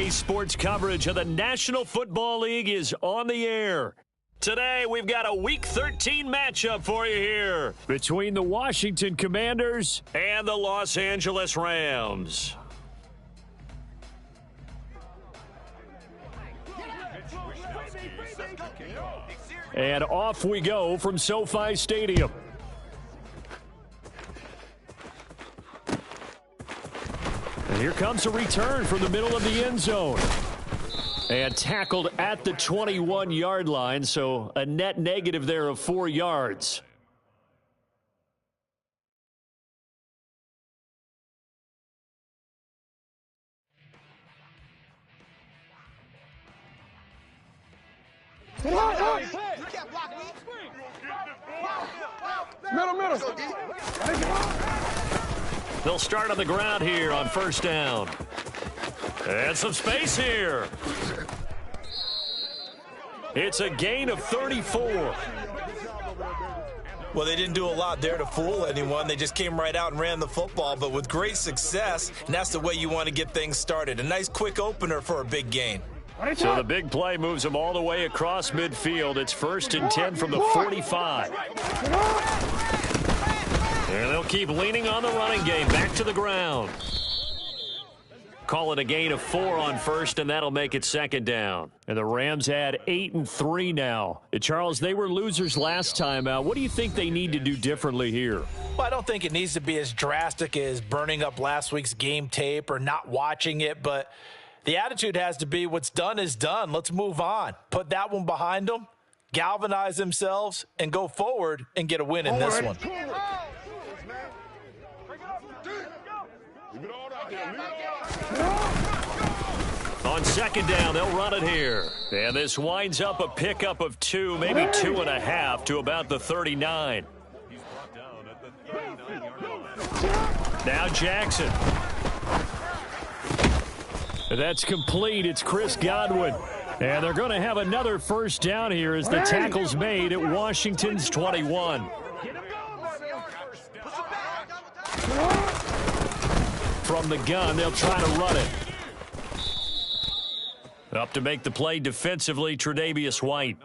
Today's sports coverage of the National Football League is on the air. Today, we've got a Week 13 matchup for you here between the Washington Commanders and the Los Angeles Rams. And off we go from SoFi Stadium. And here comes a return from the middle of the end zone. And tackled at the 21-yard line, so a net negative there of 4 yards. Middle. They'll start on the ground here on first down. And some space here. It's a gain of 34. Well, they didn't do a lot there to fool anyone. They just came right out and ran the football, but with great success, and that's the way you want to get things started. A nice quick opener for a big gain. So the big play moves them all the way across midfield. It's 1st and 10 from the 45. And they'll keep leaning on the running game. Back to the ground. Call it a gain of 4 on first, and that'll make it 2nd down. And the Rams add 8 and 3 now. Charles, they were losers last time out. What do you think they need to do differently here? Well, I don't think it needs to be as drastic as burning up last week's game tape or not watching it, but the attitude has to be what's done is done. Let's move on. Put that one behind them, galvanize themselves, and go forward and get a win in this one. On 2nd down, they'll run it here. And this winds up a pickup of 2, maybe 2.5 to about the 39. Now Jackson. That's complete. It's Chris Godwin. And they're going to have another first down here as the tackle's made at Washington's 21. From the gun, they'll try to run it. Up to make the play defensively, Tre'Davious White.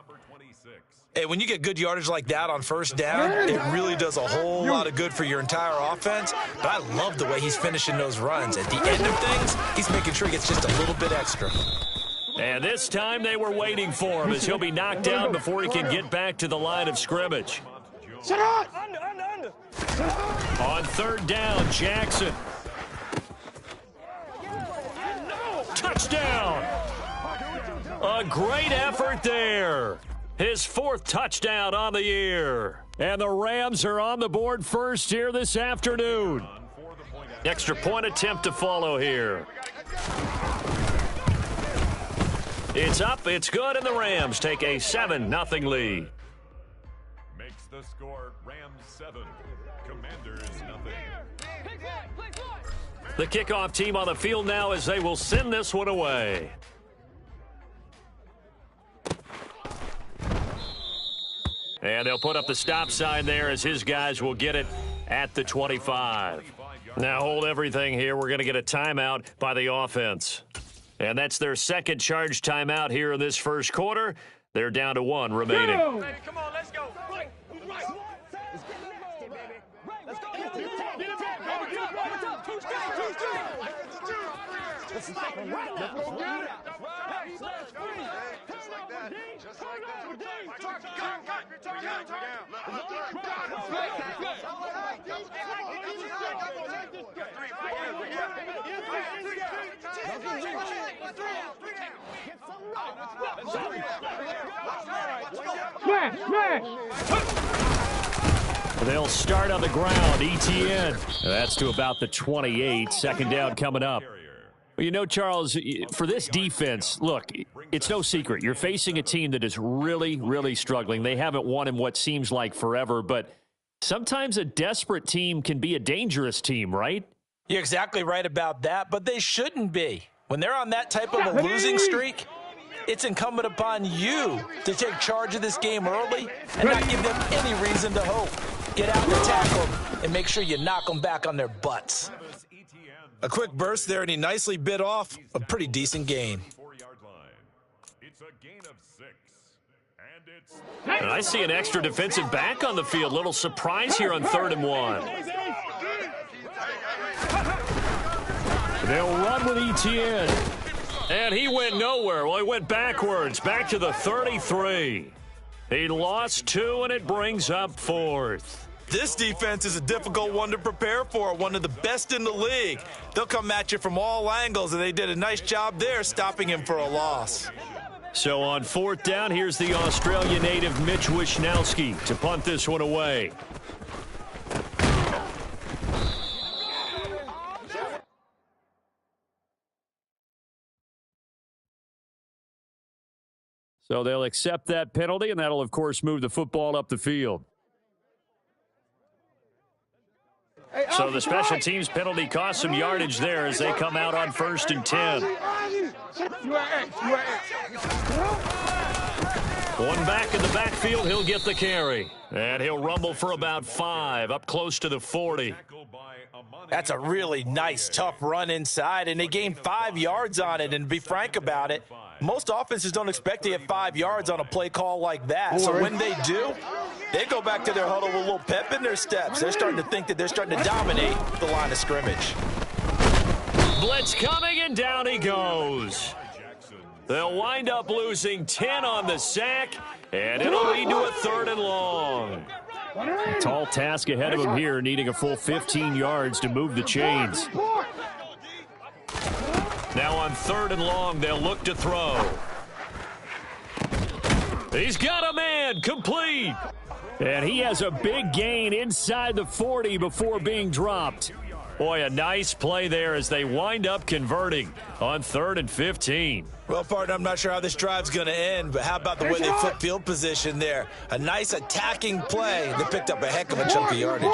Hey, when you get good yardage like that on first down, it really does a whole lot of good for your entire offense. But I love the way he's finishing those runs. At the end of things, he's making sure he gets just a little bit extra. And this time they were waiting for him as he'll be knocked down before he can get back to the line of scrimmage. On 3rd down, Jackson. Touchdown! A great effort there. His 4th touchdown on the year. And the Rams are on the board first here this afternoon. Extra point attempt to follow here. It's up, it's good, and the Rams take a 7-0 lead. Makes the score Rams 7, Commanders 0. The kickoff team on the field now as they will send this one away. And they'll put up the stop sign there as his guys will get it at the 25. Now hold everything here. We're going to get a timeout by the offense. And that's their 2nd charge timeout here in this first quarter. They're down to 1 remaining. Come on, let's go. They'll start on the ground. ETN. That's to about the 28. 2nd down coming up. Well, you know, Charles, for this defense, look, it's no secret. You're facing a team that is really, really struggling. They haven't won in what seems like forever, but sometimes a desperate team can be a dangerous team, right? You're exactly right about that, but they shouldn't be. When they're on that type of a losing streak, it's incumbent upon you to take charge of this game early and not give them any reason to hope. Get out and tackle them and make sure you knock them back on their butts. A quick burst there, and he nicely bit off a pretty decent gain. It's a gain of 6. And it's And I see an extra defensive back on the field. Little surprise here on 3rd and 1. They'll run with Etienne. And he went nowhere. Well, he went backwards, back to the 33. He lost 2, and it brings up 4th. This defense is a difficult one to prepare for, one of the best in the league. They'll come at you from all angles, and they did a nice job there stopping him for a loss. So on 4th down, here's the Australia native Mitch Wishnowski to punt this one away. So they'll accept that penalty, and that'll, of course, move the football up the field. So the special teams penalty cost some yardage there as they come out on 1st and 10. One back in the backfield, he'll get the carry. And he'll rumble for about 5, up close to the 40. That's a really nice, tough run inside, and they gained 5 yards on it. And to be frank about it, most offenses don't expect to get 5 yards on a play call like that. So when they do, they go back to their huddle with a little pep in their steps. They're starting to think that they're starting to dominate the line of scrimmage. Blitz coming, and down he goes. They'll wind up losing 10 on the sack, and it'll lead to a 3rd and long. A tall task ahead of him here, needing a full 15 yards to move the chains. Now on 3rd and long, they'll look to throw. He's got a man, complete. And he has a big gain inside the 40 before being dropped. Boy, a nice play there as they wind up converting on 3rd and 15. Well, partner, I'm not sure how this drive's going to end, but how about the way they flip field position there? A nice attacking play. They picked up a heck of a chunk of yardage.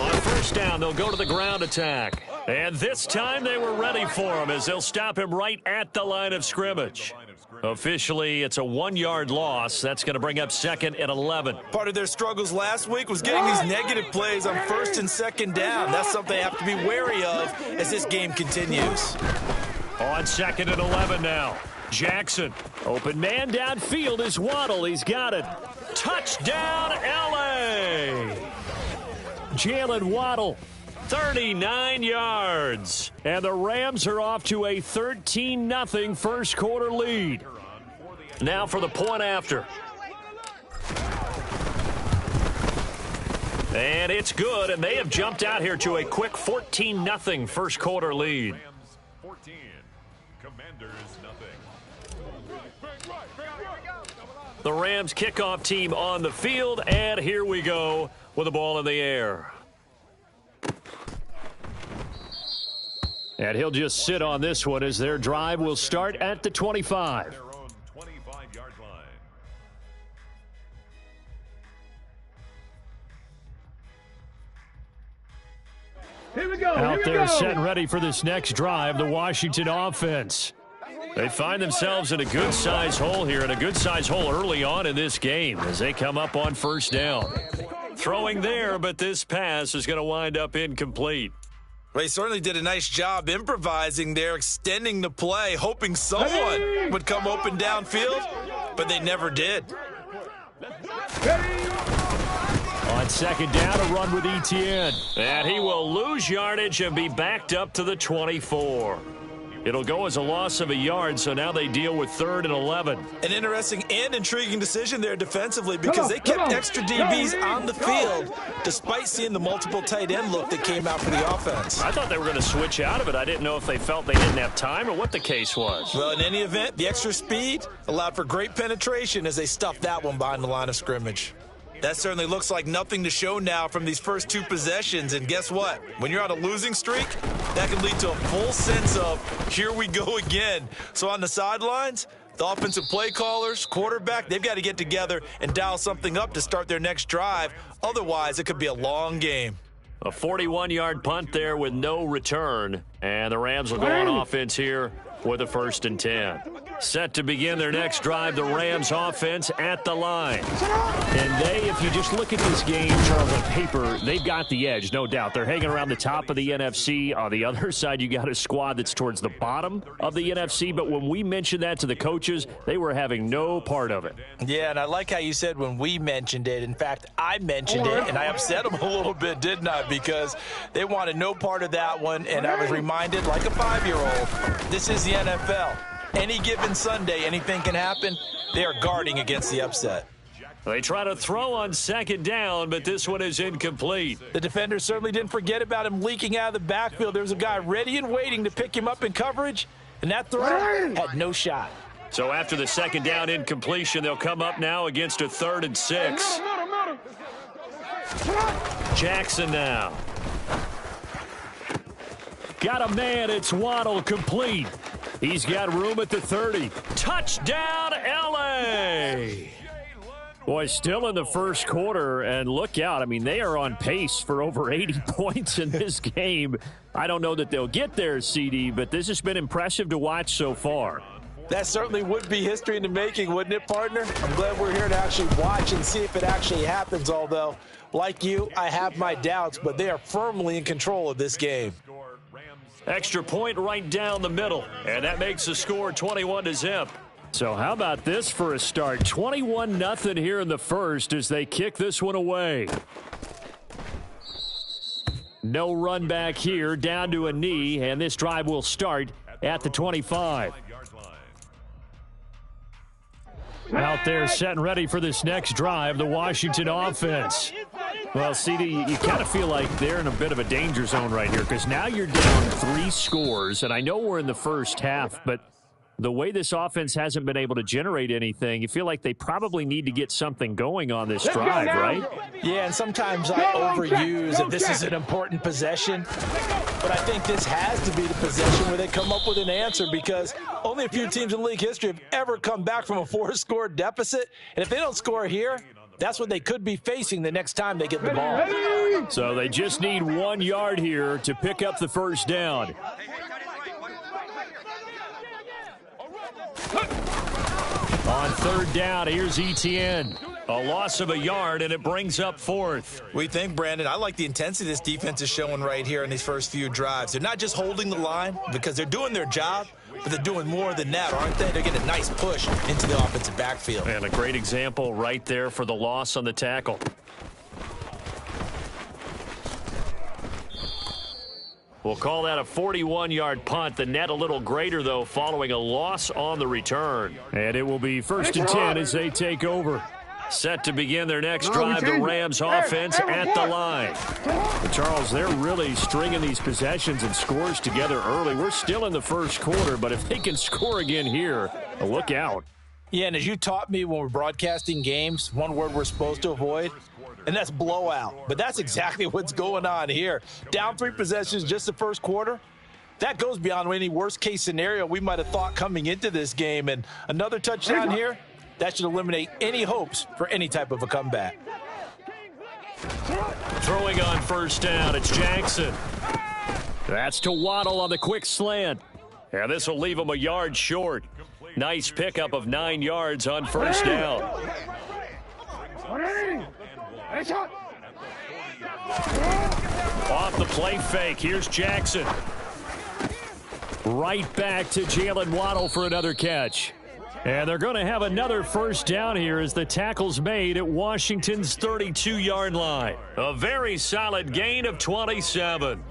On 1st down, they'll go to the ground attack. And this time they were ready for him as they'll stop him right at the line of scrimmage. Officially, it's a 1-yard loss. That's going to bring up 2nd and 11. Part of their struggles last week was getting these negative plays on 1st and 2nd down. That's something they have to be wary of as this game continues. On 2nd and 11 now. Jackson. Open man downfield is Waddle. He's got it. Touchdown, L.A. Jalen Waddle. 39 yards. And the Rams are off to a 13-0 first quarter lead. Now for the point after. And it's good, and they have jumped out here to a quick 14-0 first quarter lead. Rams 14, Commanders nothing. The Rams kickoff team on the field, and here we go with the ball in the air. And he'll just sit on this one as their drive will start at the 25. Their own 25-yard line. Here we go. Out there set and ready for this next drive, the Washington offense. They find themselves in a good-sized hole here, and a good-sized hole early on in this game as they come up on 1st down. Throwing there, but this pass is going to wind up incomplete. Well, he certainly did a nice job improvising there, extending the play, hoping someone would come open downfield, but they never did. On 2nd down, a run with Etienne. And he will lose yardage and be backed up to the 24. It'll go as a loss of a yard, so now they deal with 3rd and 11. An interesting and intriguing decision there defensively because they kept extra DBs on the field despite seeing the multiple tight end look that came out for the offense. I thought they were going to switch out of it. I didn't know if they felt they didn't have time or what the case was. Well, in any event, the extra speed allowed for great penetration as they stuffed that one behind the line of scrimmage. That certainly looks like nothing to show now from these first 2 possessions. And guess what? When you're on a losing streak, that can lead to a full sense of, here we go again. So on the sidelines, the offensive play callers, quarterback, they've got to get together and dial something up to start their next drive. Otherwise, it could be a long game. A 41-yard punt there with no return. And the Rams will go on offense here with a 1st and 10. Set to begin their next drive, the Rams offense at the line. And if you just look at this game, Charles, on paper, they've got the edge, no doubt. They're hanging around the top of the NFC. On the other side, you got a squad that's towards the bottom of the NFC. But when we mentioned that to the coaches, they were having no part of it. Yeah, and I like how you said when we mentioned it. In fact, I mentioned it, and I upset them a little bit, didn't I? Because they wanted no part of that one, and I was reminded, like a 5-year-old, this is the NFL. Any given Sunday, anything can happen. They are guarding against the upset. They try to throw on second down, but this one is incomplete. The defender certainly didn't forget about him leaking out of the backfield. There was a guy ready and waiting to pick him up in coverage, and that throw had no shot. So after the second down incompletion, they'll come up now against a 3rd and 6. Jackson now. Got a man. It's Waddle, complete. He's got room at the 30. Touchdown, L.A. Boy, still in the first quarter, and look out. I mean, they are on pace for over 80 points in this game. I don't know that they'll get there, CD, but this has been impressive to watch so far. That certainly would be history in the making, wouldn't it, partner? I'm glad we're here to actually watch and see if it actually happens, although, like you, I have my doubts, but they are firmly in control of this game. Extra point right down the middle, and that makes the score 21-0. So how about this for a start? 21-0 here in the first as they kick this one away. No run back here, down to a knee, and this drive will start at the 25. Out there set and ready for this next drive, the Washington offense. Well, CD, you kind of feel like they're in a bit of a danger zone right here because now you're down 3 scores, and I know we're in the first half, but the way this offense hasn't been able to generate anything, you feel like they probably need to get something going on this drive, right? Yeah, and sometimes I overuse that this is an important possession, but I think this has to be the possession where they come up with an answer because only a few teams in league history have ever come back from a 4-score deficit, and if they don't score here, that's what they could be facing the next time they get the ball. So they just need 1 yard here to pick up the first down. On 3rd down, here's Etienne. A loss of a yard, and it brings up 4th. We think, Brandon, I like the intensity this defense is showing right here in these first few drives. They're not just holding the line because they're doing their job, but they're doing more than that, aren't they? They're getting a nice push into the offensive backfield. And a great example right there for the loss on the tackle. We'll call that a 41-yard punt. The net a little greater, though, following a loss on the return. And it will be 1st and 10 as they take over. Set to begin their next drive, the Rams offense at the line. But Charles, they're really stringing these possessions and scores together early. We're still in the first quarter, but if they can score again here, look out. Yeah, and as you taught me when we're broadcasting games, one word we're supposed to avoid, and that's blowout. But that's exactly what's going on here. Down 3 possessions just the first quarter. That goes beyond any worst-case scenario we might have thought coming into this game. And another touchdown here, that should eliminate any hopes for any type of a comeback. Throwing on 1st down, it's Jackson. That's to Waddle on the quick slant. And this will leave him a yard short. Nice pickup of 9 yards on 1st down. Off the play fake, here's Jackson. Right back to Jalen Waddle for another catch. And they're going to have another 1st down here as the tackle's made at Washington's 32-yard line. A very solid gain of 27.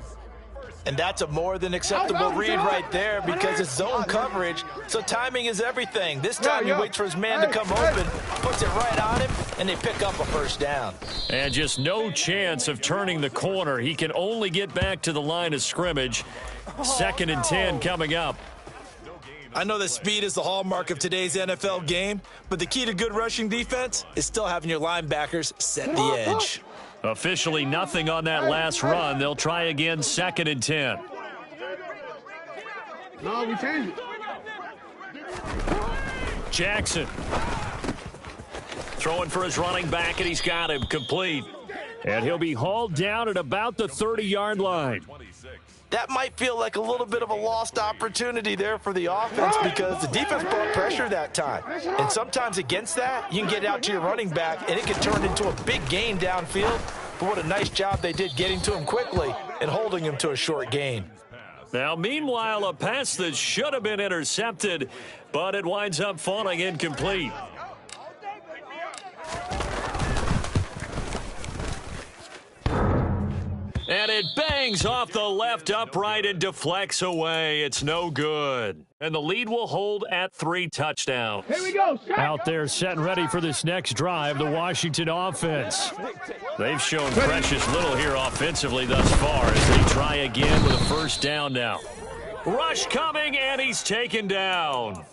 And that's a more than acceptable read right there because it's zone coverage, so timing is everything. This time he waits for his man to come open, puts it right on him, and they pick up a 1st down. And just no chance of turning the corner. He can only get back to the line of scrimmage. 2nd and 10 coming up. I know that speed is the hallmark of today's NFL game, but the key to good rushing defense is still having your linebackers set the edge. Officially nothing on that last run. They'll try again, 2nd and 10. No, we changed it. Jackson throwing for his running back, and he's got him complete. And he'll be hauled down at about the 30-yard line. That might feel like a little bit of a lost opportunity there for the offense because the defense brought pressure that time. And sometimes against that, you can get out to your running back, and it can turn into a big gain downfield. But what a nice job they did getting to him quickly and holding him to a short gain. Now, meanwhile, a pass that should have been intercepted, but it winds up falling incomplete. And it bangs off the left upright and deflects away. It's no good. And the lead will hold at 3 touchdowns. Here we go. Out there set and ready for this next drive, the Washington offense. They've shown precious little here offensively thus far as they try again with a first down now. Rush coming, and he's taken down.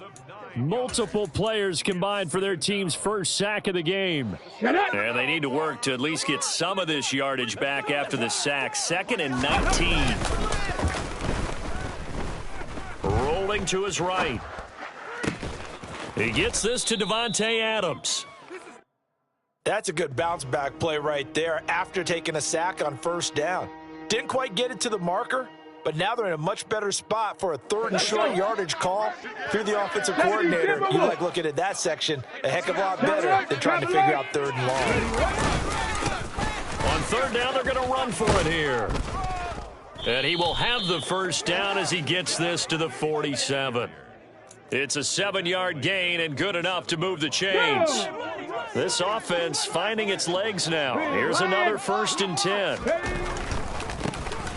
Multiple players combined for their team's first sack of the game. And they need to work to at least get some of this yardage back after the sack. 2nd and 19. Rolling to his right. He gets this to Devontae Adams. That's a good bounce back play right there after taking a sack on first down. Didn't quite get it to the marker, but now they're in a much better spot for a 3rd and short yardage call. If you're the offensive coordinator, you like looking at that section a heck of a lot better than trying to figure out 3rd and long. On 3rd down, they're going to run for it here. And he will have the first down as he gets this to the 47. It's a 7-yard gain and good enough to move the chains. This offense finding its legs now. Here's another 1st and 10.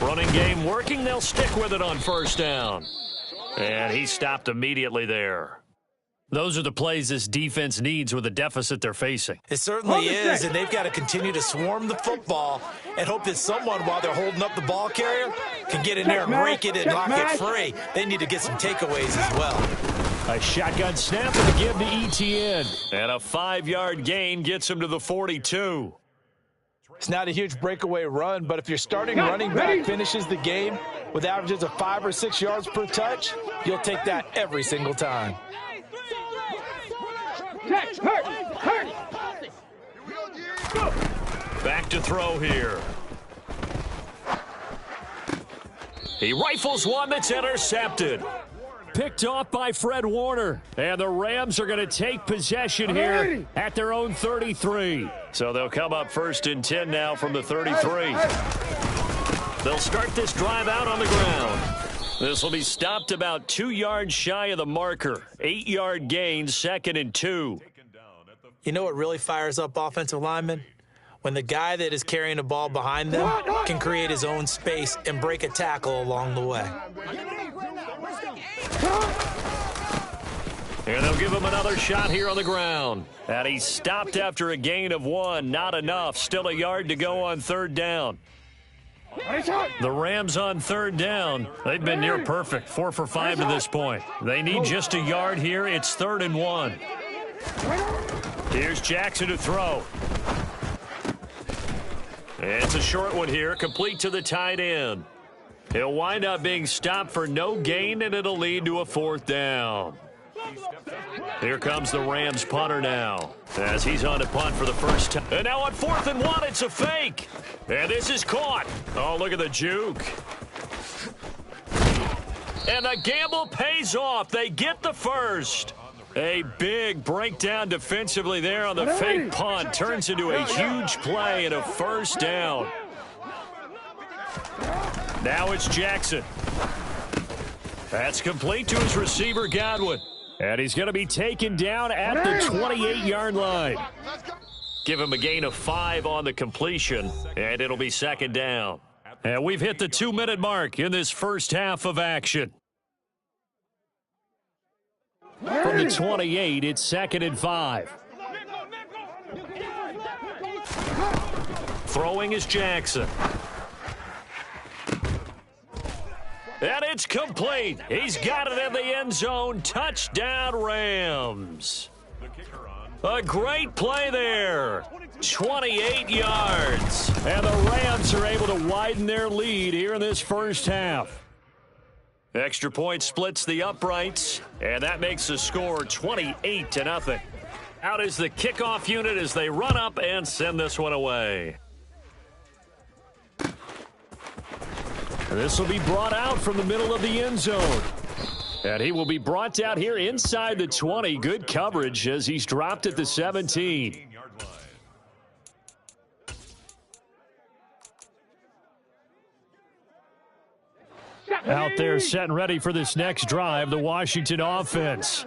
Running game working. They'll stick with it on first down. And he stopped immediately there. Those are the plays this defense needs with the deficit they're facing. It certainly is, and they've got to continue to swarm the football and hope that someone, while they're holding up the ball carrier, can get in there and rake it and knock it free. They need to get some takeaways as well. A shotgun snap and a give to Etienne. And a 5-yard gain gets him to the 42. It's not a huge breakaway run, but if your starting running back finishes the game with averages of 5 or 6 yards per touch, you'll take that every single time. Back to throw here. He rifles one that's intercepted. Picked off by Fred Warner. And the Rams are going to take possession here at their own 33. So they'll come up 1st and 10 now from the 33. They'll start this drive out on the ground. This will be stopped about 2 yards shy of the marker. 8-yard gain, 2nd and 2. You know what really fires up offensive linemen? When the guy that is carrying the ball behind them can create his own space and break a tackle along the way. And they'll give him another shot here on the ground. And he's stopped after a gain of 1. Not enough. Still a yard to go on 3rd down. The Rams on 3rd down. They've been near perfect. 4 for 5 to this point. They need just a yard here. It's 3rd and 1. Here's Jackson to throw. It's a short one here, complete to the tight end. He'll wind up being stopped for no gain, and it'll lead to a 4th down. Here comes the Rams punter now, as he's on to punt for the first time. And now on 4th and 1, it's a fake. And this is caught. Oh, look at the juke. And the gamble pays off. They get the first. A big breakdown defensively there on the fake punt. Turns into a huge play and a first down. Now it's Jackson. That's complete to his receiver, Godwin. And he's going to be taken down at the 28-yard line. Give him a gain of 5 on the completion, and it'll be 2nd down. And we've hit the 2-minute mark in this first half of action. From the 28, it's 2nd and 5. Throwing is Jackson. And it's complete. He's got it in the end zone. Touchdown, Rams. A great play there. 28 yards. And the Rams are able to widen their lead here in this first half. Extra point splits the uprights, and that makes the score 28-0. Out is the kickoff unit as they run up and send this one away. This will be brought out from the middle of the end zone. And he will be brought down here inside the 20. Good coverage as he's dropped at the 17. Out there set and ready for this next drive, the Washington offense.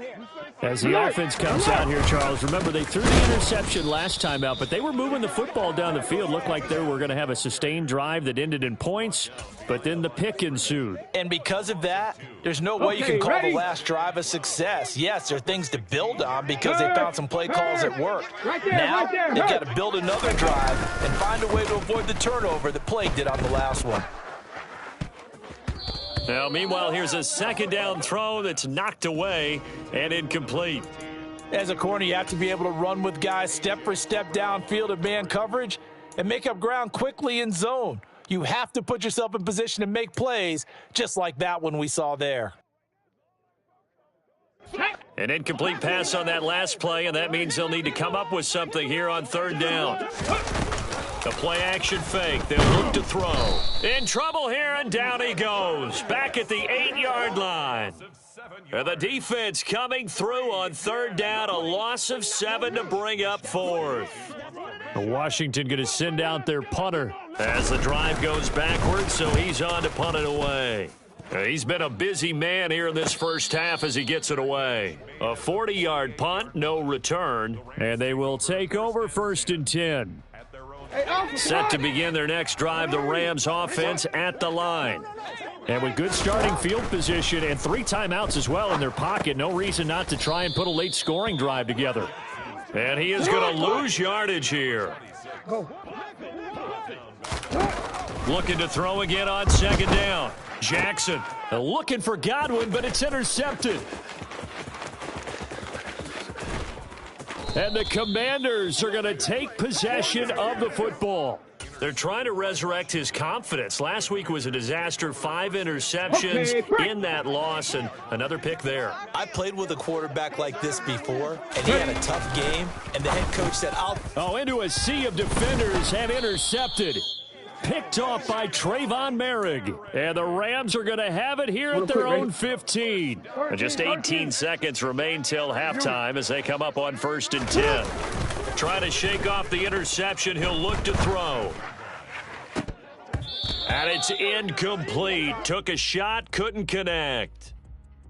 As the offense comes out here, Charles, remember they threw the interception last time out, but they were moving the football down the field. Looked like they were going to have a sustained drive that ended in points, but then the pick ensued. And because of that, there's no way you can call the last drive a success. Yes, there are things to build on because they found some play calls that worked. Now they've got to build another drive and find a way to avoid the turnover that plagued it on the last one. Now, meanwhile, here's a second down throw that's knocked away and incomplete. As a corner, you have to be able to run with guys step for step downfield in man coverage and make up ground quickly in zone. You have to put yourself in position to make plays just like that one we saw there. An incomplete pass on that last play, and that means they'll need to come up with something here on third down. The play-action fake. They'll look to throw. In trouble here, and down he goes. Back at the 8-yard line. And the defense coming through on third down. A loss of 7 to bring up fourth. Washington going to send out their punter as the drive goes backwards, so he's on to punt it away. He's been a busy man here in this first half as he gets it away. A 40-yard punt, no return, and they will take over 1st and 10. Set to begin their next drive, the Rams offense at the line. And with good starting field position and 3 timeouts as well in their pocket, no reason not to try and put a late scoring drive together. And he is going to lose yardage here. Looking to throw again on second down. Jackson looking for Godwin, but it's intercepted. And the Commanders are going to take possession of the football. They're trying to resurrect his confidence. Last week was a disaster, 5 interceptions in that loss, and another pick there. I played with a quarterback like this before, and he had a tough game, and the head coach said, into a sea of defenders and intercepted. Picked off by Trayvon Merrick. And the Rams are going to have it here at their own 15. And just 18 seconds remain till halftime as they come up on 1st and 10. Trying to shake off the interception. He'll look to throw. And it's incomplete. Took a shot, couldn't connect.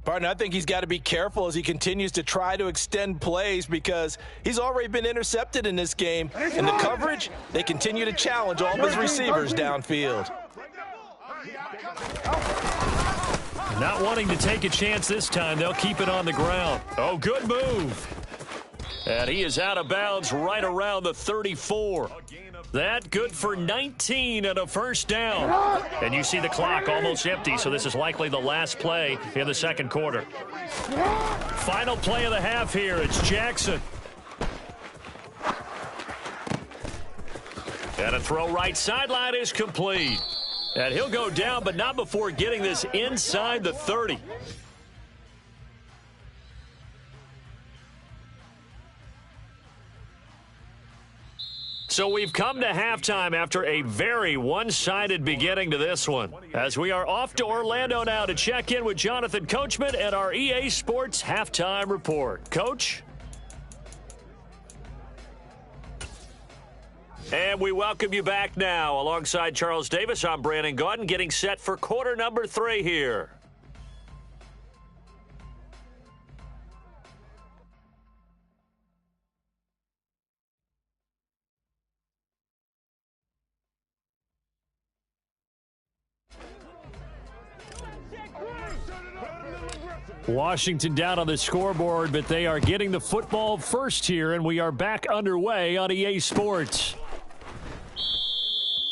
Partner, I think he's got to be careful as he continues to try to extend plays because he's already been intercepted in this game. And the coverage, they continue to challenge all of his receivers downfield. Not wanting to take a chance this time, they'll keep it on the ground. Oh, good move. And he is out of bounds right around the 34. That good for 19 and a first down. And you see the clock almost empty, so this is likely the last play in the second quarter. Final play of the half here. It's Jackson. And a throw right sideline is complete. And he'll go down, but not before getting this inside the 30. So we've come to halftime after a very one-sided beginning to this one. As we are off to Orlando now to check in with Jonathan Coachman at our EA Sports Halftime Report. Coach? And we welcome you back now. Alongside Charles Davis, I'm Brandon Gaudin, getting set for quarter number 3 here. Washington down on the scoreboard, but they are getting the football first here, and we are back underway on EA Sports.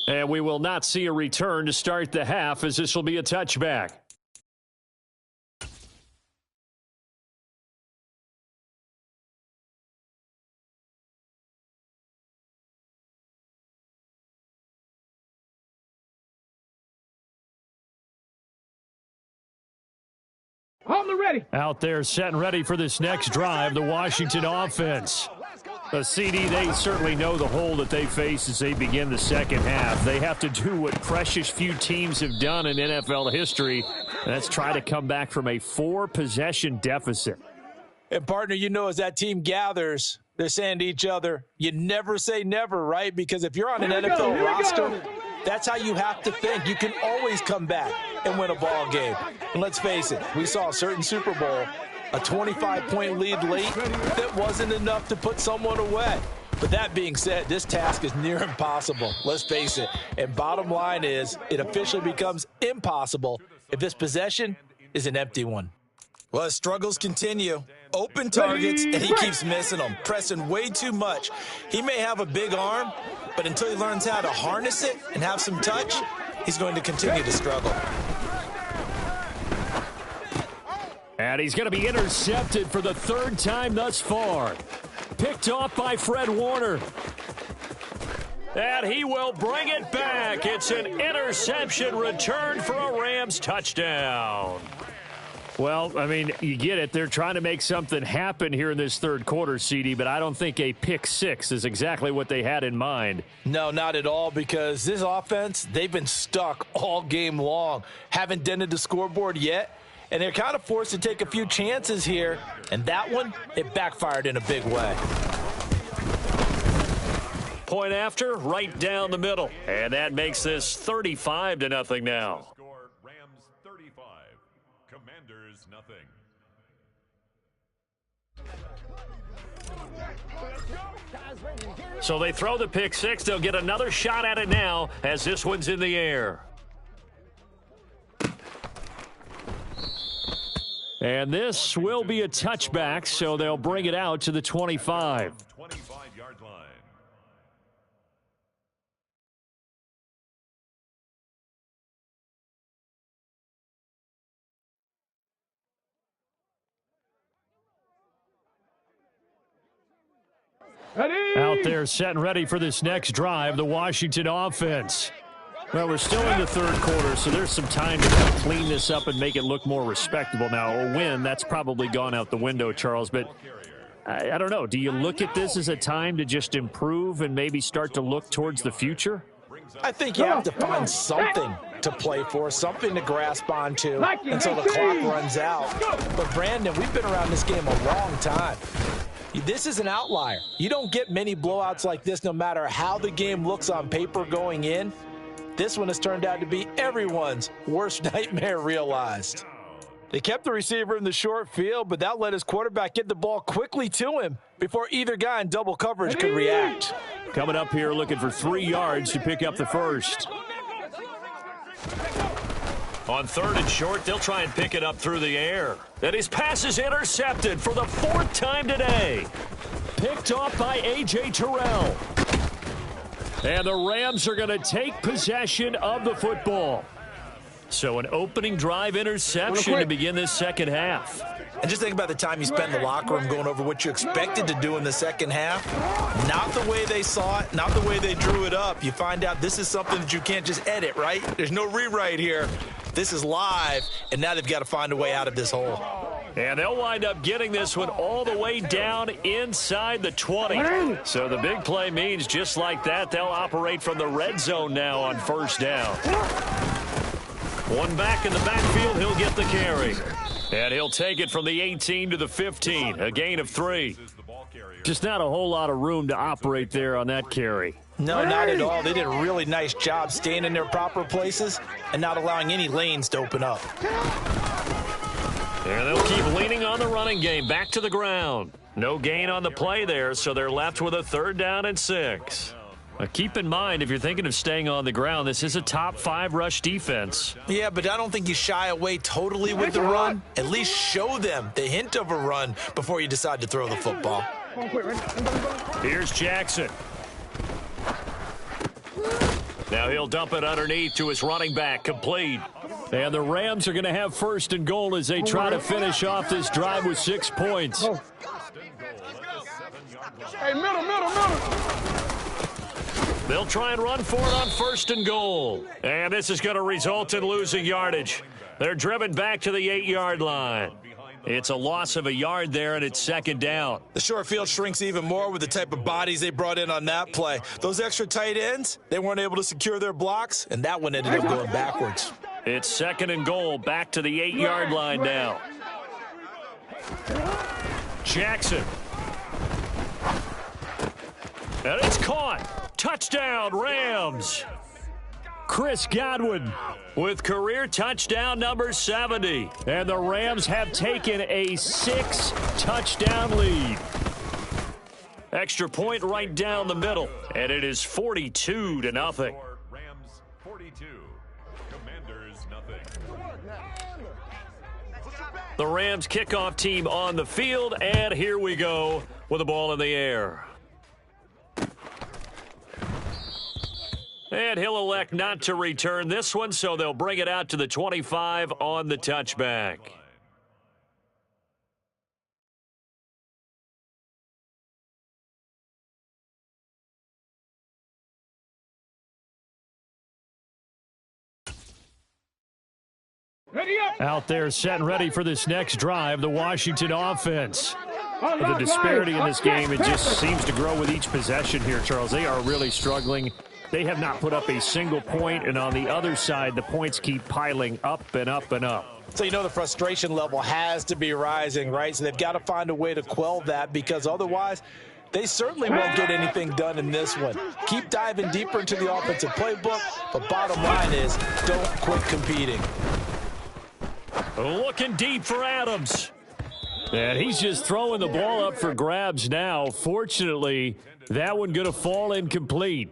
And we will not see a return to start the half, as this will be a touchback. Hold me ready. Out there set and ready for this next drive, the Washington offense. CD, they certainly know the hole that they face as they begin the second half. They have to do what precious few teams have done in NFL history, and that's try to come back from a 4-possession deficit. And, partner, you know, as that team gathers, they're saying to each other, you never say never, right? Because if you're on an NFL roster, that's how you have to think. You can always come back and win a ball game. And let's face it, we saw a certain Super Bowl, a 25-point lead late that wasn't enough to put someone away. But that being said, this task is near impossible. Let's face it. And bottom line is, it officially becomes impossible if this possession is an empty one. Well, his struggles continue. Open targets, and he keeps missing them, pressing way too much. He may have a big arm, but until he learns how to harness it and have some touch, he's going to continue to struggle. And he's going to be intercepted for the 3rd time thus far. Picked off by Fred Warner. And he will bring it back. It's an interception return for a Rams touchdown. Well, I mean, you get it. They're trying to make something happen here in this third quarter, CD, but I don't think a pick 6 is exactly what they had in mind. No, not at all, because this offense, they've been stuck all game long. Haven't dented the scoreboard yet, and they're kind of forced to take a few chances here, and that one, it backfired in a big way. Point after, right down the middle, and that makes this 35-0 now. Score Rams 35, Commanders nothing. So they throw the pick 6. They'll get another shot at it now as this one's in the air. And this will be a touchback, so they'll bring it out to the 25. 25-yard line. Out there set and ready for this next drive, the Washington offense. Well, we're still in the third quarter, so there's some time to kind of clean this up and make it look more respectable. Now, a win, that's probably gone out the window, Charles, but I don't know. Do you look at this as a time to just improve and maybe start to look towards the future? I think you have to find something to play for, something to grasp onto until the clock runs out. But, Brandon, we've been around this game a long time. This is an outlier. You don't get many blowouts like this no matter how the game looks on paper going in. This one has turned out to be everyone's worst nightmare realized. They kept the receiver in the short field, but that let his quarterback get the ball quickly to him before either guy in double coverage could react. Coming up here looking for 3 yards to pick up the first. On 3rd and short, they'll try and pick it up through the air. And his pass is intercepted for the 4th time today. Picked off by A.J. Terrell. And the Rams are going to take possession of the football. So an opening drive interception to begin this second half. And just think about the time you spent in the locker room going over what you expected to do in the second half. Not the way they saw it, not the way they drew it up. You find out this is something that you can't just edit, right? There's no rewrite here. This is live, and now they've got to find a way out of this hole. And they'll wind up getting this one all the way down inside the 20. So the big play means just like that, they'll operate from the red zone now on 1st down. One back in the backfield, he'll get the carry. And he'll take it from the 18 to the 15, a gain of 3. Just not a whole lot of room to operate there on that carry. No, not at all. They did a really nice job staying in their proper places and not allowing any lanes to open up. And they'll keep leaning on the running game. Back to the ground. No gain on the play there, so they're left with a 3rd down and 6. Now keep in mind, if you're thinking of staying on the ground, this is a top 5 rush defense. Yeah, but I don't think you shy away totally with the run. At least show them the hint of a run before you decide to throw the football. Here's Jackson. Now he'll dump it underneath to his running back, complete. And the Rams are going to have 1st and goal as they try to finish off this drive with 6 points. Hey, middle. They'll try and run for it on 1st and goal. And this is going to result in losing yardage. They're driven back to the 8-yard line. It's a loss of a yard there, and it's second down. The short field shrinks even more with the type of bodies they brought in on that play. Those extra tight ends, they weren't able to secure their blocks, and that one ended up going backwards. It's second and goal, back to the 8-yard line now. Jackson. And it's caught. Touchdown, Rams. Chris Godwin with career touchdown number 70. And the Rams have taken a 6-touchdown lead. Extra point right down the middle. And it is 42-0. Rams 42. Commanders nothing. The Rams kickoff team on the field, and here we go with the ball in the air. And he'll elect not to return this one, so they'll bring it out to the 25 on the touchback. Out there set and ready for this next drive, the Washington offense. The disparity in this game, it just seems to grow with each possession here, Charles. They are really struggling. They have not put up a single point, and on the other side, the points keep piling up and up and up. So you know the frustration level has to be rising, right? So they've got to find a way to quell that, because otherwise they certainly won't get anything done in this one. Keep diving deeper into the offensive playbook, but bottom line is don't quit competing. Looking deep for Adams. And he's just throwing the ball up for grabs now. Fortunately, that one going to fall incomplete.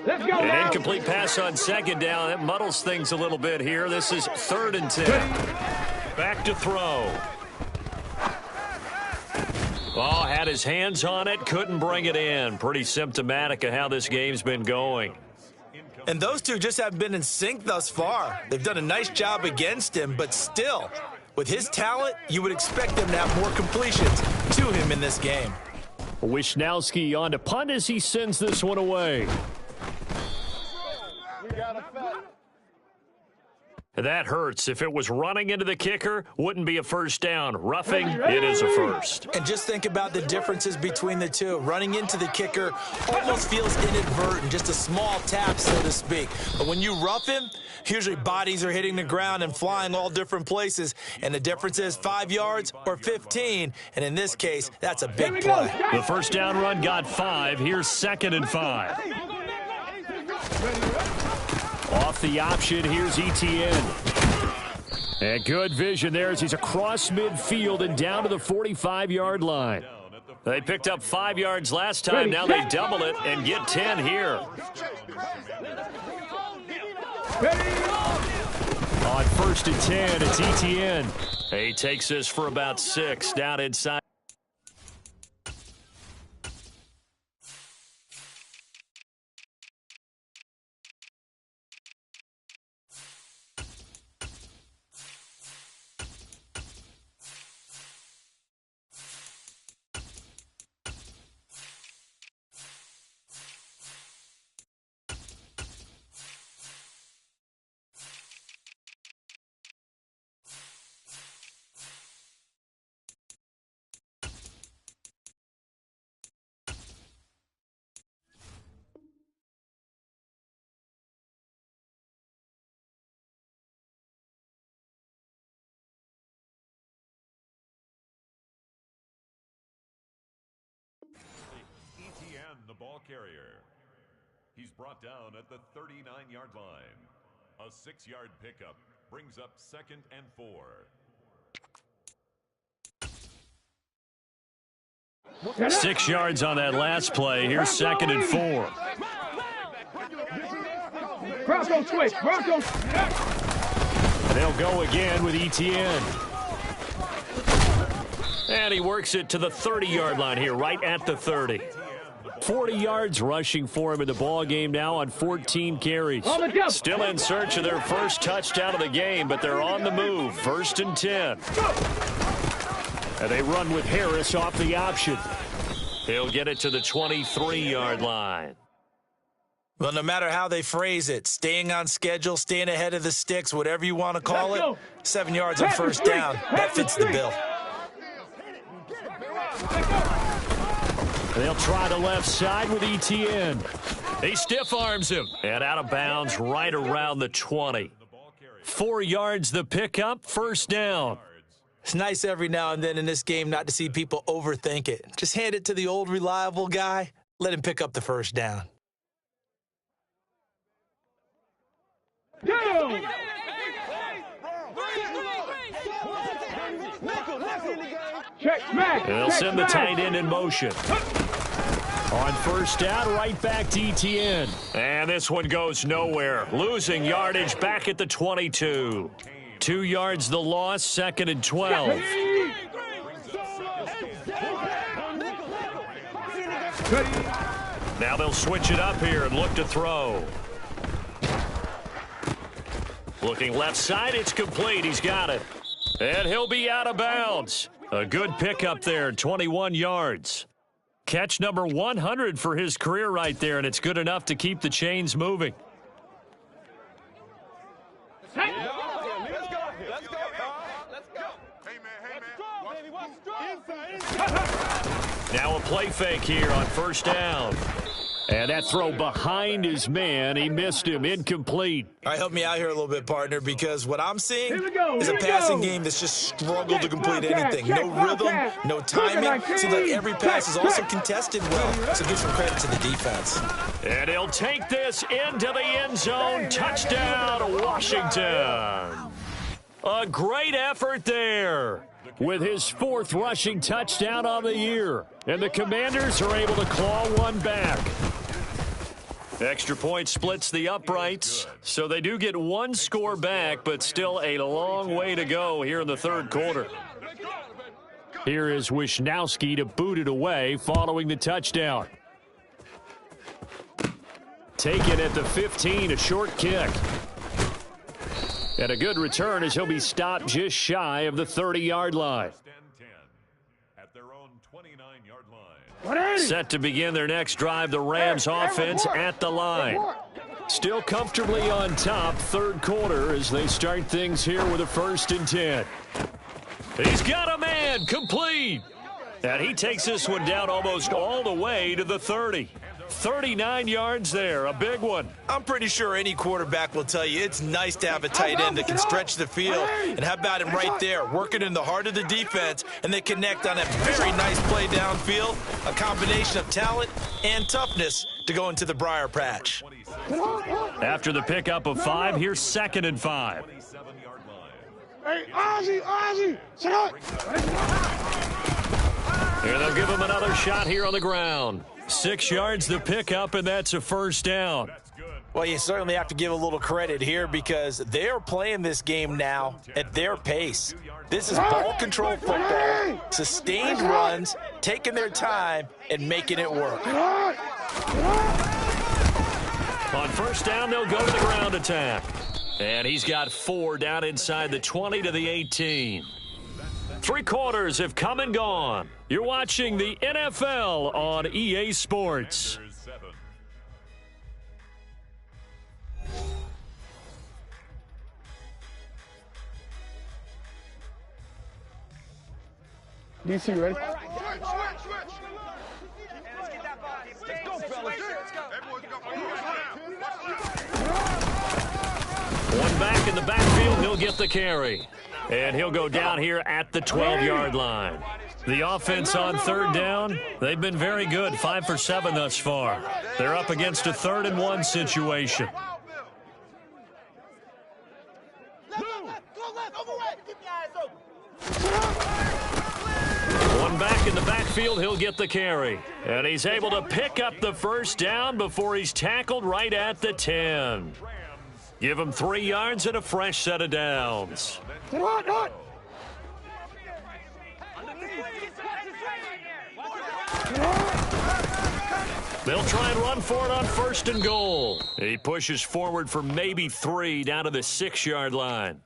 Let's go, An Rams. incomplete pass on second down. That muddles things a little bit here. This is 3rd and 10. Back to throw. Oh, had his hands on it. Couldn't bring it in. Pretty symptomatic of how this game's been going. And those two just haven't been in sync thus far. They've done a nice job against him, but still, with his talent, you would expect them to have more completions to him in this game. Wisnowski on to punt as he sends this one away. That hurts. If it was running into the kicker, wouldn't be a first down. Roughing, it is a first. And just think about the differences between the two. Running into the kicker almost feels inadvertent, just a small tap, so to speak. But when you rough him, usually bodies are hitting the ground and flying all different places. And the difference is 5 yards or 15. And in this case, that's a big play. The first down run got 5. Here's 2nd and 5. Off the option, here's Etienne. And good vision there as he's across midfield and down to the 45-yard line. They picked up 5 yards last time. Now they double it and get 10 here. On 1st and 10, it's Etienne. He takes this for about 6 down inside. The ball carrier. He's brought down at the 39-yard line. A 6-yard pickup brings up 2nd and 4. 6 yards on that last play. Here's 2nd and 4. Bronco switch. Bronco. They'll go again with Etienne. And he works it to the 30-yard line here, right at the 30. 40 yards rushing for him in the ball game now on 14 carries. Still in search of their first touchdown of the game, but they're on the move. 1st and 10. And they run with Harris off the option. He'll get it to the 23-yard line. Well, no matter how they phrase it, staying on schedule, staying ahead of the sticks, whatever you want to call it, 7 yards on first down, that fits the bill. They'll try the left side with ETN. He stiff arms him and out of bounds right around the 20. 4 yards the pickup, first down. It's nice every now and then in this game not to see people overthink it. Just hand it to the old reliable guy. Let him pick up the first down. Go! Check, smack. They'll send the tight end in motion. On first down, right back to ETN. And this one goes nowhere. Losing yardage back at the 22. 2 yards the loss, second and 12. Now they'll switch it up here and look to throw. Looking left side, it's complete. He's got it. And he'll be out of bounds. A good pickup there, 21 yards. Catch number 100 for his career right there, and it's good enough to keep the chains moving. Now a play fake here on first down. And that throw behind his man, he missed him, incomplete. All right, help me out here a little bit, partner, because what I'm seeing is a passing game that's just struggled to complete anything. No rhythm, no timing. Seems like every pass is also contested well, so give some credit to the defense. And he'll take this into the end zone. Touchdown, Washington. A great effort there with his 4th rushing touchdown on the year. And the Commanders are able to claw one back. Extra point splits the uprights, so they do get one score back, but still a long way to go here in the third quarter. Here is Wisnowski to boot it away following the touchdown. Taken at the 15, a short kick. And a good return as he'll be stopped just shy of the 30-yard line. At their own 29-yard line. Set to begin their next drive, the Rams offense at the line. Still comfortably on top, third quarter as they start things here with a 1st and 10. He's got a man, complete. And he takes this one down almost all the way to the 30. 39 yards there, a big one. I'm pretty sure any quarterback will tell you it's nice to have a tight end that can stretch the field. And how about him right there, working in the heart of the defense, and they connect on a very nice play downfield, a combination of talent and toughness to go into the briar patch. After the pickup of 5, here's 2nd and 5. Hey, Ozzy, sit up. Here they'll give him another shot here on the ground. 6 yards the pickup, and that's a first down. Well, you certainly have to give a little credit here because they're playing this game now at their pace. This is ball control football, sustained runs, taking their time, and making it work. On first down, they'll go to the ground attack. And he's got 4 down inside the 20 to the 18. 3 quarters have come and gone. You're watching the NFL on EA Sports. DC, you ready? Let's go, fellas. One back in the backfield, he'll get the carry. And he'll go down here at the 12-yard line. The offense on third down, they've been very good, 5 for 7 thus far. They're up against a 3rd and 1 situation. One back in the backfield, he'll get the carry. And he's able to pick up the first down before he's tackled right at the 10. Give him 3 yards and a fresh set of downs. They'll try and run for it on 1st and goal. He pushes forward for maybe 3 down to the 6-yard line.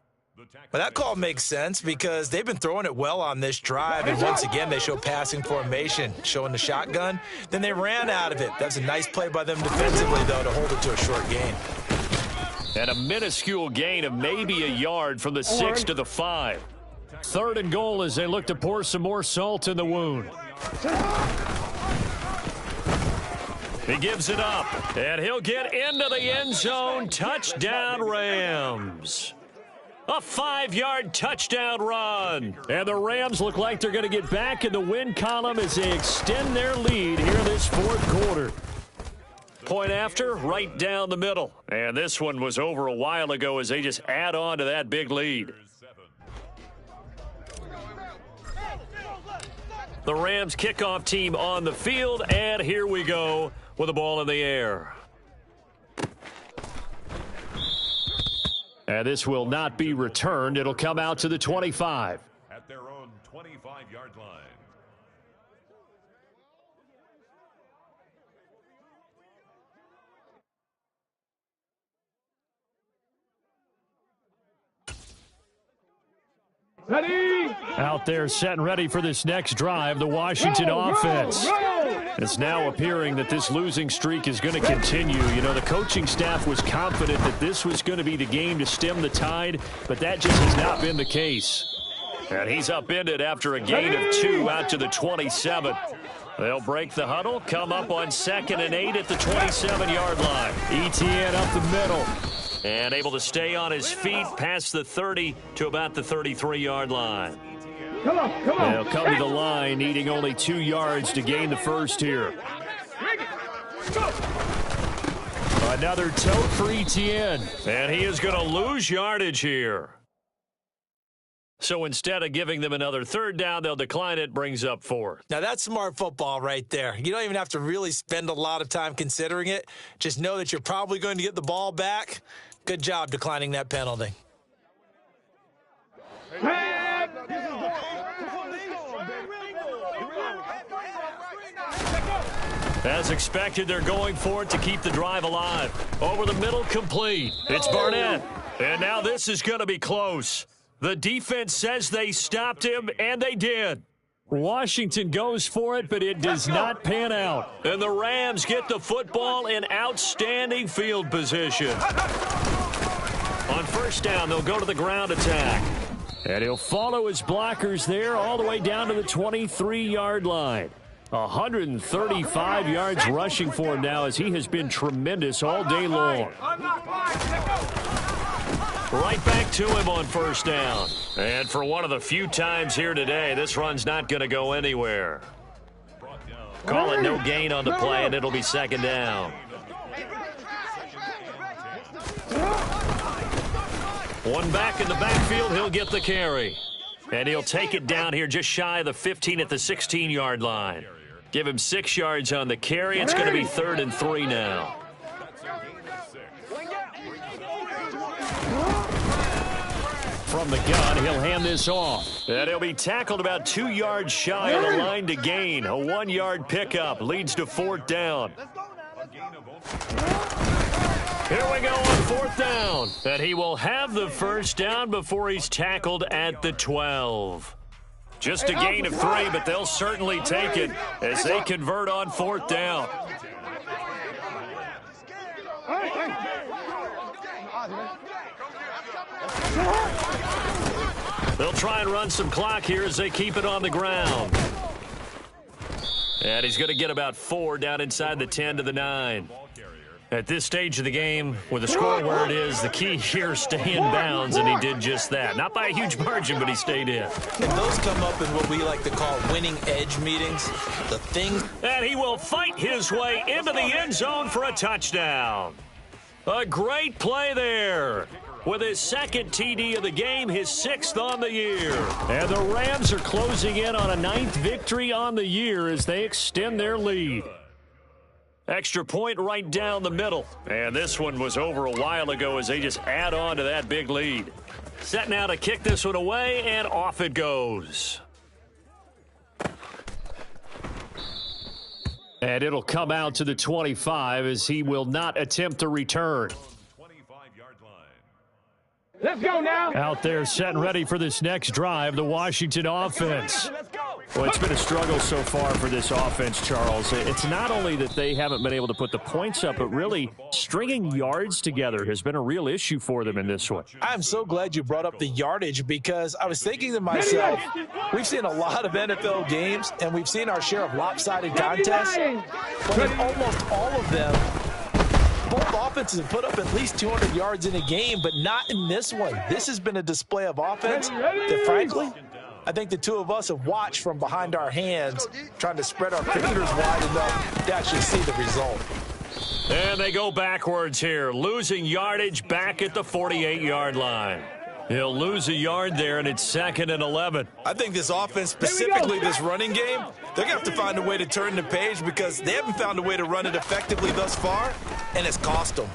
But that call makes sense because they've been throwing it well on this drive, and once again they show passing formation, showing the shotgun. Then they ran out of it. That's a nice play by them defensively, though, to hold it to a short gain. And a minuscule gain of maybe a yard from the 6 to the 5. 3rd and goal as they look to pour some more salt in the wound. He gives it up, and he'll get into the end zone. Touchdown, Rams. A 5-yard touchdown run. And the Rams look like they're going to get back in the win column as they extend their lead here in this 4th quarter. Point after, right down the middle. And this one was over a while ago as they just add on to that big lead. The Rams kickoff team on the field, and here we go with the ball in the air. And this will not be returned. It'll come out to the 25. At their own 25-yard line. Ready? Out there set and ready for this next drive, the Washington offense. It's now appearing that this losing streak is going to continue. You know, the coaching staff was confident that this was going to be the game to stem the tide, but that just has not been the case. And he's upended after a gain of 2 out to the 27. They'll break the huddle, come up on 2nd and 8 at the 27-yard line. Etienne up the middle. And able to stay on his feet past the 30 to about the 33-yard line. Come on. They'll come to the line, needing only 2 yards to gain the first here. Another tote for Etienne. And he is going to lose yardage here. So instead of giving them another 3rd down, they'll decline it, brings up 4th. Now, that's smart football right there. You don't even have to really spend a lot of time considering it. Just know that you're probably going to get the ball back. Good job declining that penalty. As expected, they're going for it to keep the drive alive. Over the middle, complete. It's Barnett. And now this is going to be close. The defense says they stopped him, and they did. Washington goes for it, but it does not pan out. And the Rams get the football in outstanding field position. On 1st down, they'll go to the ground attack. And he'll follow his blockers there all the way down to the 23-yard line. 135 yards rushing for him now as he has been tremendous all day long. Right back to him on 1st down. And for one of the few times here today, this run's not going to go anywhere. Call it no gain on the play, and it'll be 2nd down. One back in the backfield, he'll get the carry. And he'll take it down here just shy of the 15 at the 16-yard line. Give him 6 yards on the carry. It's going to be 3rd and 3 now. From the gun, he'll hand this off. And he'll be tackled about 2 yards shy of the line to gain. A 1-yard pickup leads to 4th down. Here we go on 4th down. And he will have the 1st down before he's tackled at the 12. Just a gain of 3, but they'll certainly take it as they convert on 4th down. They'll try and run some clock here as they keep it on the ground. And he's going to get about 4 down inside the 10 to the 9. At this stage of the game, with the score where it is, the key here is stay in bounds, and he did just that. Not by a huge margin, but he stayed in. And those come up in what we like to call winning edge meetings. The thing. And he will fight his way into the end zone for a touchdown. A great play there. With his 2nd TD of the game, his 6th on the year. And the Rams are closing in on a 9th victory on the year as they extend their lead. Extra point right down the middle. And this one was over a while ago as they just add on to that big lead. Set now to kick this one away, and off it goes. And it'll come out to the 25 as he will not attempt to return. 25-yard line. Let's go now. Out there set and ready for this next drive, the Washington offense. Well, it's been a struggle so far for this offense, Charles. It's not only that they haven't been able to put the points up, but really stringing yards together has been a real issue for them in this one. I'm so glad you brought up the yardage because I was thinking to myself, we've seen a lot of NFL games, and we've seen our share of lopsided contests, but in almost all of them, both offenses have put up at least 200 yards in a game, but not in this one. This has been a display of offense that, frankly, I think the two of us have watched from behind our hands, trying to spread our fingers wide enough to actually see the result. And they go backwards here, losing yardage back at the 48-yard line. He'll lose a yard there, and it's 2nd and 11. I think this offense, specifically this running game, they're going to have to find a way to turn the page because they haven't found a way to run it effectively thus far, and it's cost them.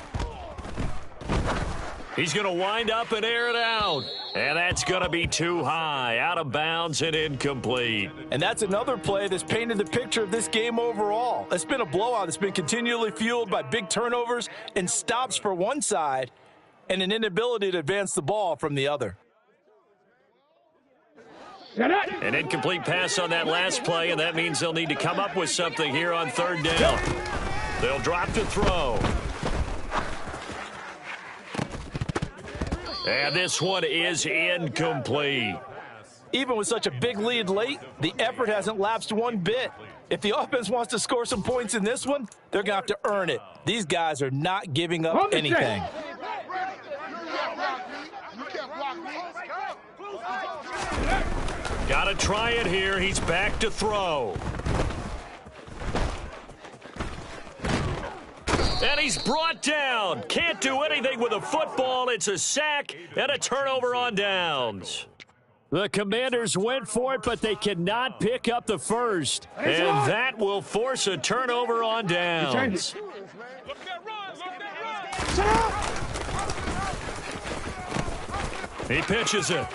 He's going to wind up and air it out. And that's going to be too high, out of bounds and incomplete. And that's another play that's painted the picture of this game overall. It's been a blowout. It's been continually fueled by big turnovers and stops for one side and an inability to advance the ball from the other. An incomplete pass on that last play, and that means they'll need to come up with something here on 3rd down. They'll drop to throw. And this one is incomplete. Even with such a big lead late, the effort hasn't lapsed one bit. If the offense wants to score some points in this one, they're going to have to earn it. These guys are not giving up anything. Got to try it here. He's back to throw. And he's brought down. Can't do anything with a football. It's a sack and a turnover on downs. The Commanders went for it, but they cannot pick up the first. And that will force a turnover on downs. He pitches it.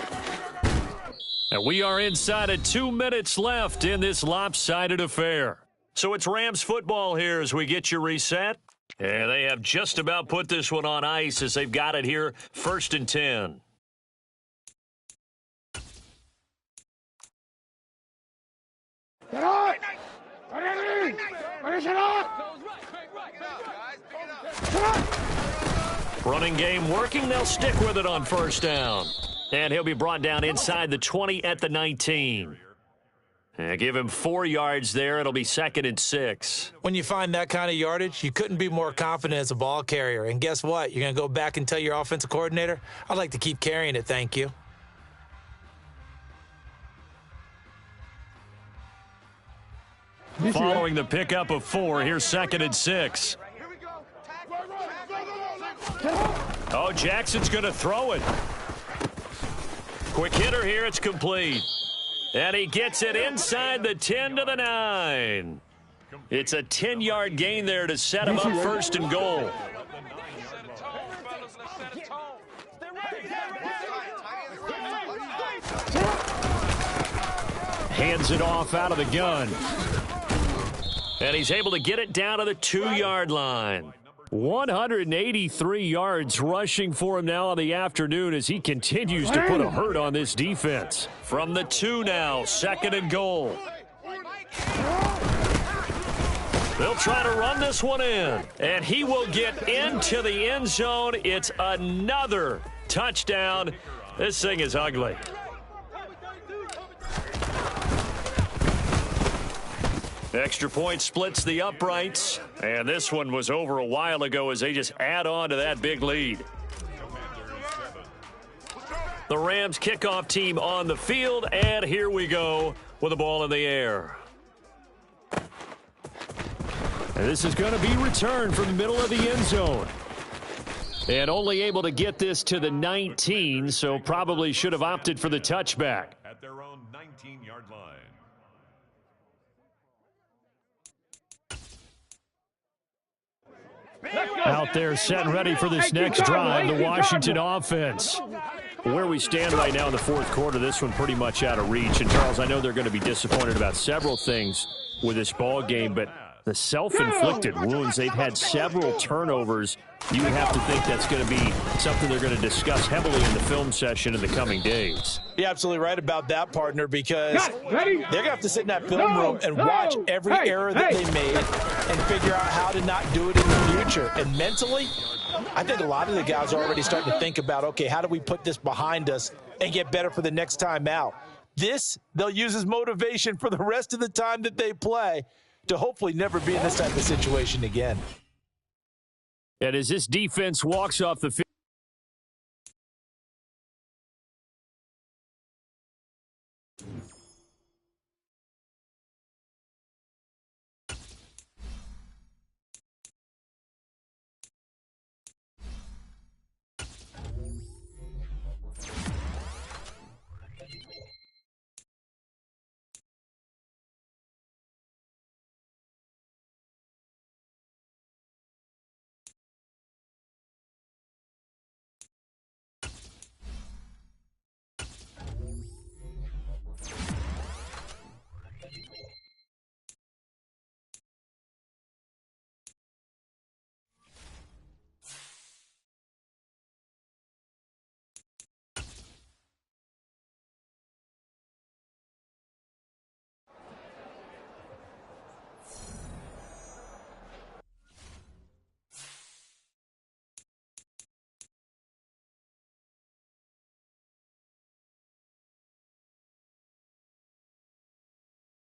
And we are inside of 2 minutes left in this lopsided affair. So it's Rams football here as we get you reset. And they have just about put this one on ice as they've got it here, 1st and 10. Running game working. They'll stick with it on 1st down. And he'll be brought down inside the 20 at the 19. And give him 4 yards there. It'll be 2nd and 6. When you find that kind of yardage, you couldn't be more confident as a ball carrier. And guess what? You're going to go back and tell your offensive coordinator, I'd like to keep carrying it, thank you. Following the pickup of 4, here's 2nd and 6. Oh, Jackson's going to throw it. Quick hitter here. It's complete. And he gets it inside the 10 to the 9. It's a 10-yard gain there to set him up 1st and goal. Hands it off out of the gun. And he's able to get it down to the 2-yard line. 183 yards rushing for him now on the afternoon as he continues to put a hurt on this defense. From the 2 now, 2nd and goal. They'll try to run this one in, and he will get into the end zone. It's another touchdown. This thing is ugly. Extra point splits the uprights, and this one was over a while ago as they just add on to that big lead. The Rams kickoff team on the field, and here we go with the ball in the air. And this is going to be returned from the middle of the end zone. And only able to get this to the 19, so probably should have opted for the touchback. At their own 19-yard line. Out there set and ready for this next drive, the Washington offense. Where we stand right now in the 4th quarter, this one pretty much out of reach. And, Charles, I know they're going to be disappointed about several things with this ball game, but the self-inflicted wounds. They've had several turnovers. You would have to think that's going to be something they're going to discuss heavily in the film session in the coming days. You're absolutely right about that, partner, because they're going to have to sit in that film room and watch every error that they made and figure out how to not do it in the future. And mentally, I think a lot of the guys are already starting to think about, okay, how do we put this behind us and get better for the next time out? This, they'll use as motivation for the rest of the time that they play to hopefully never be in this type of situation again. And as this defense walks off the field,